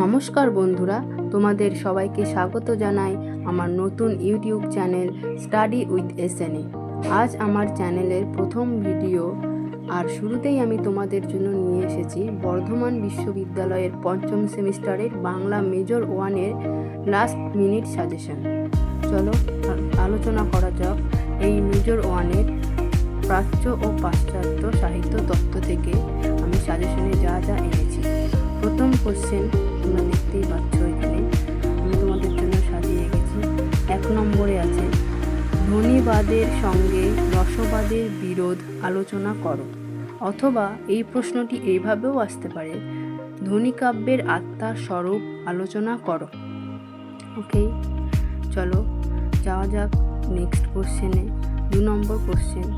নমস্কার বন্ধুরা, তোমাদের সবাইকে স্বাগত জানাই আমার নতুন YouTube channel study with SNA. আজ আমার চ্যানেলের প্রথম ভিডিও, আর শুরুতেই আমি তোমাদের জন্য নিয়ে এসেছি বর্ধমান বিশ্ববিদ্যালয়ের পঞ্চম সেমিস্টারের বাংলা মেজর 1-এর লাস্ট মিনিট সাজেশন। চলো আলোচনা করা যাক এই মেজর 1-এর প্রাচ্য ও পাশ্চাত্য সাহিত্য তত্ত্ব থেকে আমি সাজেশনে যা যা এনেছি। প্রথম কোশ্চেন তোমরা দেখতেই পাচ্ছ, এখানে আমি তোমাদের জন্য সাজিয়ে গেছি। 1 নম্বরে আছে, ধ্বনিবাদের সঙ্গে রসবাদের বিরোধ আলোচনা করো। অথবা এই প্রশ্নটি এইভাবেও আসতে পারে, ধ্বনিকাব্যের আত্মার স্বরূপ আলোচনা করো। ওকে, চলো যাওয়া যাক নেক্সট কোশ্চেনে। 2 নম্বর কোশ্চেন,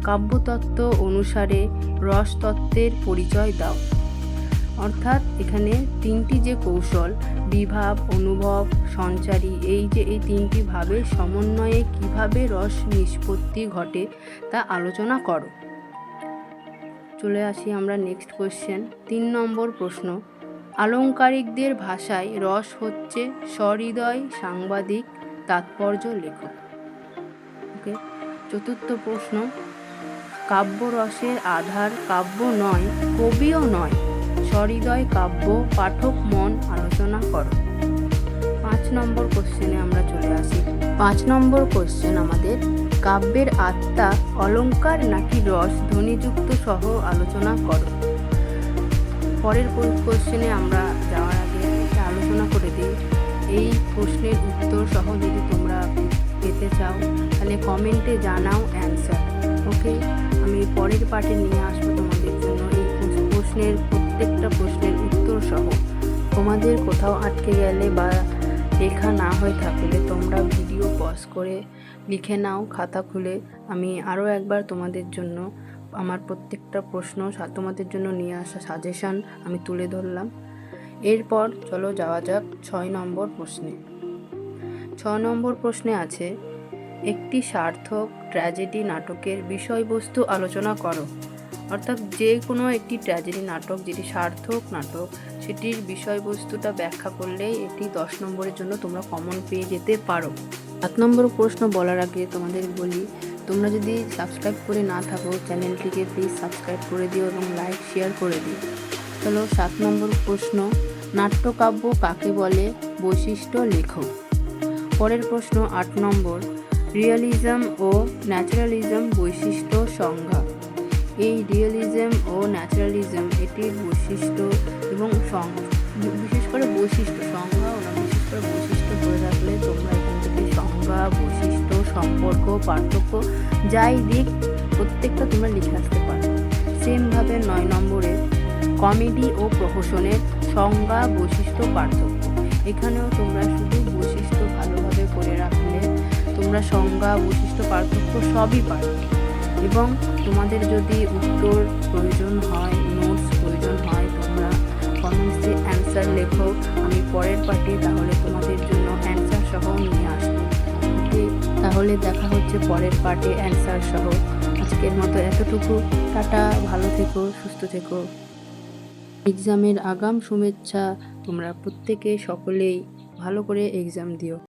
কাব্যতত্ত্ব অনুসারে রসতত্ত্বের পরিচয় দাও। অর্থাৎ এখানে 3টি যে কৌশল, বিভাব, অনুভব, সঞ্চারী, এই 3টি ভাবের সমন্বয়ে কিভাবে রস নিষ্পত্তি ঘটে তা আলোচনা করো। চলে আসি আমরা নেক্সট কোশ্চেন। 3 নম্বর প্রশ্ন, আলংকারিকদের ভাষায় রস হচ্ছে সহৃদয় সাংবাদিক তাৎপর্য লেখক। ওকে, 4র্থ প্রশ্ন, কাব্যরসের আধার কাব্য নয়, কবিও নয়, সহৃদয় কাব্য পাঠক মন আলোচনা করো। 5 নম্বর কোশ্চেনে আমরা চলে আসি। 5 নম্বর কোশ্চেন আমাদের, কাব্যের আত্মা অলঙ্কার নাকি রস ধ্বনিযুক্ত সহ আলোচনা করো। পরের কোশ্চেনে আমরা যাওয়ার আগে একটা আলোচনা করে দিই। এই প্রশ্নের উত্তর সহ যদি তোমরা পেতে চাও তাহলে কমেন্টে জানাও অ্যান্সার। ওকে, আমি পরের পার্টে নিয়ে আসবো তোমাদের জন্য এই প্রত্যেকটা প্রশ্নের উত্তর সহ। তোমাদের কোথাও আটকে গেলে বা লেখা না হয়ে থাকলে তোমরা ভিডিও পজ করে লিখে নাও খাতা খুলে। আমি আরও একবার তোমাদের জন্য আমার প্রত্যেকটা প্রশ্ন তোমাদের জন্য নিয়ে আসা সাজেশন আমি তুলে ধরলাম। এরপর চলো যাওয়া যাক 6 নম্বর প্রশ্নে। 6 নম্বর প্রশ্নে আছে, একটি সার্থক ট্র্যাজেডি নাটকের বিষয়বস্তু আলোচনা করো। অর্থাৎ যে কোনো একটি ট্র্যাজেডি নাটক যেটি সার্থক নাটক, সেটির বিষয়বস্তুটা ব্যাখ্যা করলেই এটি 10 নম্বরের জন্য তোমরা কমন পেয়ে যেতে পারো। 7 নম্বর প্রশ্ন বলার আগে তোমাদের বলি, তোমরা যদি সাবস্ক্রাইব করে না থাকো চ্যানেলটিকে প্লিজ সাবস্ক্রাইব করে দিও এবং লাইক শেয়ার করে দিও। চলো 7 নম্বর প্রশ্ন, নাট্যকাব্য কাকে বলে, বৈশিষ্ট্য লেখো। পরের প্রশ্ন 8 নম্বর, রিয়েলিজম ও ন্যাচারালিজম বৈশিষ্ট্য সংজ্ঞা। এই রিয়েলিজম ও ন্যাচারালিজম এটির বৈশিষ্ট্য এবং বিশেষ করে বৈশিষ্ট্য, সংজ্ঞা ও বিশেষ করে বৈশিষ্ট্য করে রাখলে তোমরা এখান থেকে সংজ্ঞা, বৈশিষ্ট্য, সম্পর্ক, পার্থক্য যাই দিক প্রত্যেকটা তোমরা লিখে আসতে পারো। সেমভাবে 9 নম্বরে, কমেডি ও প্রহসনের সংজ্ঞা, বৈশিষ্ট্য, পার্থক্য। এখানেও তোমরা শুধু বৈশিষ্ট্য ভালোভাবে করে রাখলে তোমরা সংজ্ঞা, বৈশিষ্ট্য, পার্থক্য সবই পারো। এবং তোমাদের যদি উত্তর প্রয়োজন হয়, নোটস প্রয়োজন হয়, তোমরা কমেন্টসে অ্যান্সার লেখো। আমি পরের পার্টে তাহলে তোমাদের জন্য অ্যান্সার সহ নিয়ে আসবো। ওকে, তাহলে দেখা হচ্ছে পরের পার্টে অ্যান্সার সহ। আজকের মতো এতটুকু। টাটা, ভালো থেকো, সুস্থ থেকো। এক্সামের আগাম শুভেচ্ছা। তোমরা প্রত্যেকে সকলেই ভালো করে এক্সাম দিও।